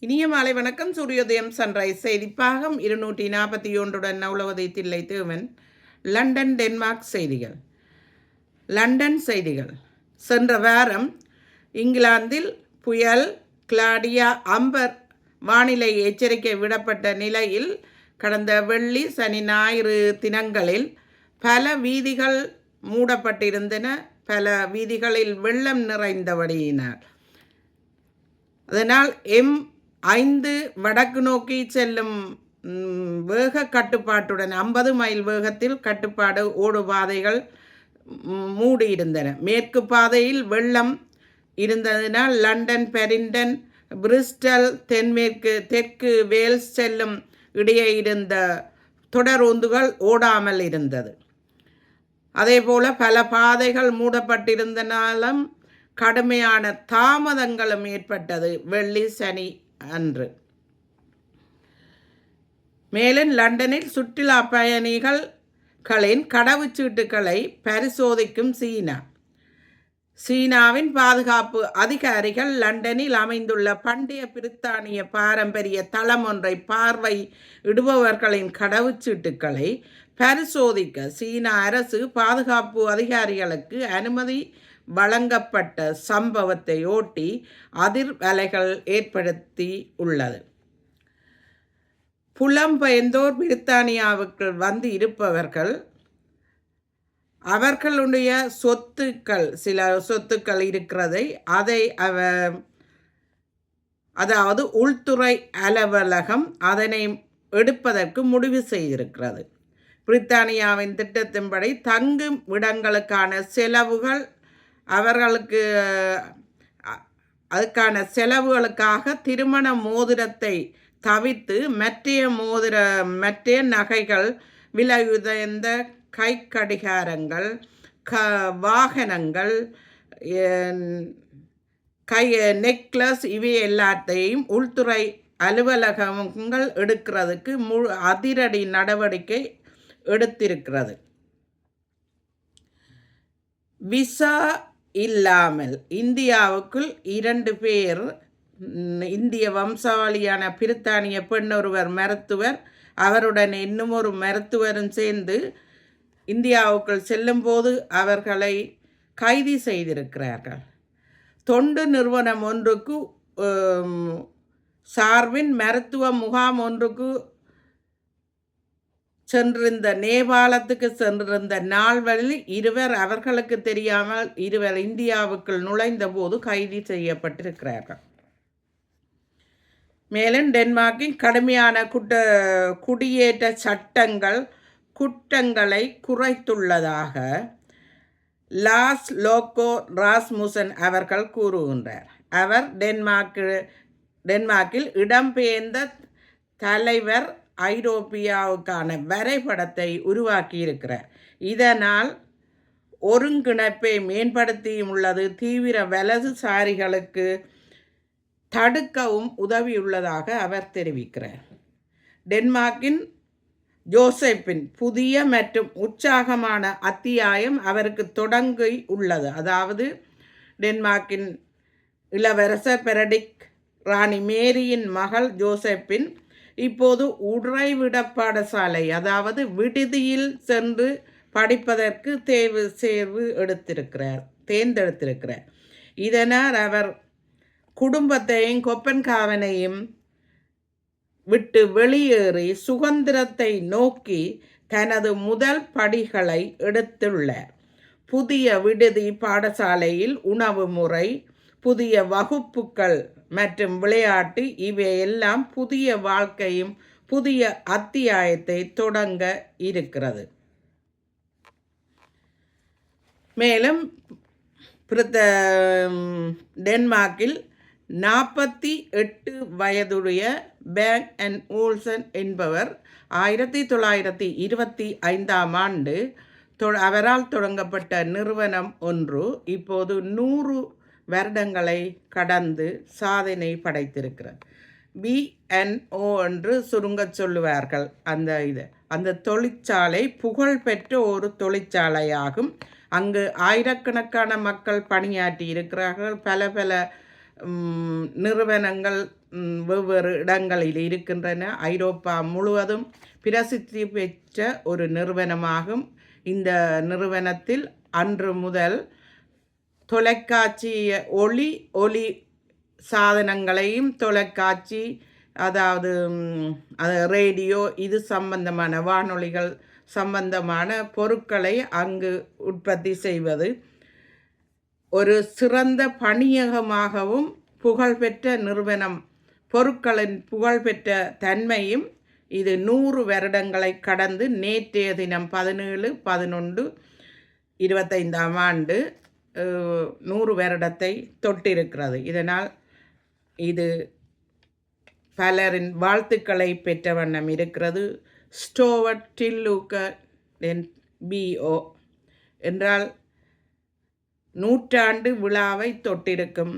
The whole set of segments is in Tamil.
இனிய மாலை வணக்கம். சூரியோதயம் சன்ரைஸ் செய்திப்பாகம் 241 உலகதை தில்லை தேவன். லண்டன் டென்மார்க் செய்திகள். லண்டன் செய்திகள். சென்ற வாரம் இங்கிலாந்தில் புயல் கிளாடியா அம்பர் வானிலை எச்சரிக்கை விடப்பட்ட நிலையில் கடந்த வெள்ளி சனி ஞாயிறு தினங்களில் பல வீதிகள் மூடப்பட்டிருந்தன. பல வீதிகளில் வெள்ளம் நிறைந்தபடியினர். அதனால் M5 வடக்கு நோக்கி செல்லும் வேக கட்டுப்பாட்டுடன் 50 மைல் வேகத்தில் கட்டுப்பாடு ஓடு பாதைகள் மூடியிருந்தன. மேற்கு பாதையில் வெள்ளம் இருந்ததினால் லண்டன், பெரிண்டன், பிரிஸ்டல், தெற்கு வேல்ஸ் செல்லும் இடையே இருந்த தொடரூந்துகள் ஓடாமல் இருந்தது. அதேபோல பல பாதைகள் மூடப்பட்டிருந்தனாலும் கடுமையான தாமதங்களும் ஏற்பட்டது வெள்ளி சனி அன்று. மேலும் லண்டனில் சுற்றுலா பயணிகளின் கடவுச்சீட்டுகளை பரிசோதிக்கும் சீனாவின் பாதுகாப்பு அதிகாரிகள் லண்டனில் அமைந்துள்ள பண்டைய பிரித்தானிய பாரம்பரிய தளம் ஒன்றை பார்வையிடுபவர்களின் கடவுச்சீட்டுகளை பரிசோதிக்க சீன அரசு பாதுகாப்பு அதிகாரிகளுக்கு அனுமதி வழங்கப்பட்ட சம்பவத்தை ஒட்டி அதிர்வலைகள் ஏற்படுத்தி உள்ளது. புலம்பெயர்ந்தோர் பிரித்தானியாவுக்கு வந்து இருப்பவர்கள் அவர்களுடைய சில சொத்துக்கள் இருக்கிறதை அதாவது உள்துறை அலுவலகம் அதனை எடுப்பதற்கு முடிவு செய்திருக்கிறது. பிரித்தானியாவின் திட்டத்தின்படி தங்கும் இடங்களுக்கான செலவுகள் அதுக்கான செலவுகளுக்காக திருமண மோதிரத்தை தவிர்த்து மற்ற நகைகள், விலை உயர்ந்த கை கடிகாரங்கள், வாகனங்கள், நெக்லஸ் இவை எல்லாத்தையும் உள்துறை அலுவலகங்கள் எடுக்கிறதுக்கு அதிரடி நடவடிக்கை எடுத்திருக்கிறது. விசா இல்லாமல் இந்தியாவுக்குள் 2 பேர், இந்திய வம்சாவளியான பிரித்தானிய பெண் ஒருவர் மருத்துவர், அவருடன் இன்னும் ஒரு மருத்துவரும் சேர்ந்து இந்தியாவுக்குள் செல்லும்போது அவர்களை கைது செய்திருக்கிறார்கள். தொண்டு நிறுவனம் ஒன்றுக்கு சார்பின் மருத்துவ முகாம் ஒன்றுக்கு நேபாளத்துக்கு சென்றிருந்த நாள்வழியில் இருவர் அவர்களுக்கு தெரியாமல் இந்தியாவுக்குள் நுழைந்த போது கைது செய்யப்பட்டிருக்கிறார்கள். மேலும் டென்மார்க்கின் கடுமையான குடியேற்ற சட்டங்கள் குற்றங்களை குறைத்துள்ளதாக லாஸ் லோகோ ராஸ்முசன் அவர்கள் கூறுகின்றார். அவர் டென்மார்க்கில் இடம்பெயர்ந்த தலைவர் ஐரோப்பியாவுக்கான வரைபடத்தை உருவாக்கியிருக்கிறார். இதனால் ஒருங்கிணைப்பை மேம்படுத்தியும் உள்ளது. தீவிர வலதுசாரிகளுக்கு தடுக்கவும் உதவியுள்ளதாக அவர் தெரிவிக்கிறார். டென்மார்க்கின் ஜோசப்பின் புதிய மற்றும் உற்சாகமான அத்தியாயம் அவருக்கு தொடங்கி உள்ளது. அதாவது டென்மார்க்கின் இளவரசர் பெரடிக் ராணி மேரியின் மகள் ஜோசப்பின் இப்போது உறைவிட பாடசாலை, அதாவது விடுதியில் சென்று படிப்பதற்கு தேர்ந்தெடுத்திருக்கிறார். இதனால் அவர் குடும்பத்தையும் கொப்பன்காவனையும் விட்டு வெளியேறி சுதந்திரத்தை நோக்கி தனது முதல் படிகளை எடுத்துள்ளார். புதிய விடுதி பாடசாலையில் உணவு முறை, புதிய வகுப்புகள் மற்றும் விளையாட்டு இவையெல்லாம் புதிய வாழ்க்கையும் புதிய அத்தியாயத்தை தொடங்க இருக்கிறது. மேலும் டென்மார்க்கில் 48 வயதுடைய பேங் அண்ட் ஓல்சன் என்பவர் 1925 ஆண்டு அவரால் தொடங்கப்பட்ட நிறுவனம் ஒன்று இப்போது 100 வருடங்களை கடந்து சாதனை படைத்திருக்கிறது. B&O என்று சுருங்க சொல்லுவார்கள். அந்த தொழிற்சாலை புகழ்பெற்ற ஒரு தொழிற்சாலையாகும். அங்கு ஆயிரக்கணக்கான மக்கள் பணியாற்றி இருக்கிறார்கள். பல நிறுவனங்கள் வெவ்வேறு இடங்களில் இருக்கின்றன. ஐரோப்பா முழுவதும் பிரசித்தி பெற்ற ஒரு நிறுவனமாகும். இந்த நிறுவனத்தில் அன்று முதல் தொலைக்காட்சி ஒளி சாதனங்களையும் தொலைக்காட்சி, அதாவது ரேடியோ, இது சம்பந்தமான வானொலிகள் சம்பந்தமான பொருட்களை அங்கு உற்பத்தி செய்வது ஒரு சிறந்த பணியகமாகவும் புகழ்பெற்ற நிறுவனம். பொருட்களின் புகழ்பெற்ற தன்மையும் இது 100 வருடங்களை கடந்து நேற்றைய தினம் 17/11/25 ஆண்டு 100 வருடத்தை தொட்டிருக்கிறது. இதனால் இது பலரின் வாழ்த்துக்களை பெற்ற வண்ணம் இருக்கிறது. ஸ்டோவர்ட் டில்லூக்கர் BO என்றால் 100 விழாவை தொட்டிருக்கும்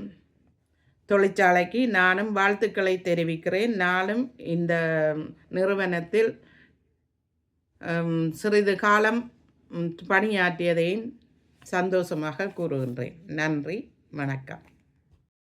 தொழிற்சாலைக்கு நானும் வாழ்த்துக்களை தெரிவிக்கிறேன். நானும் இந்த நிறுவனத்தில் சிறிது காலம் பணியாற்றியதையும் சந்தோஷமாக கூறுகின்றேன். நன்றி, வணக்கம்.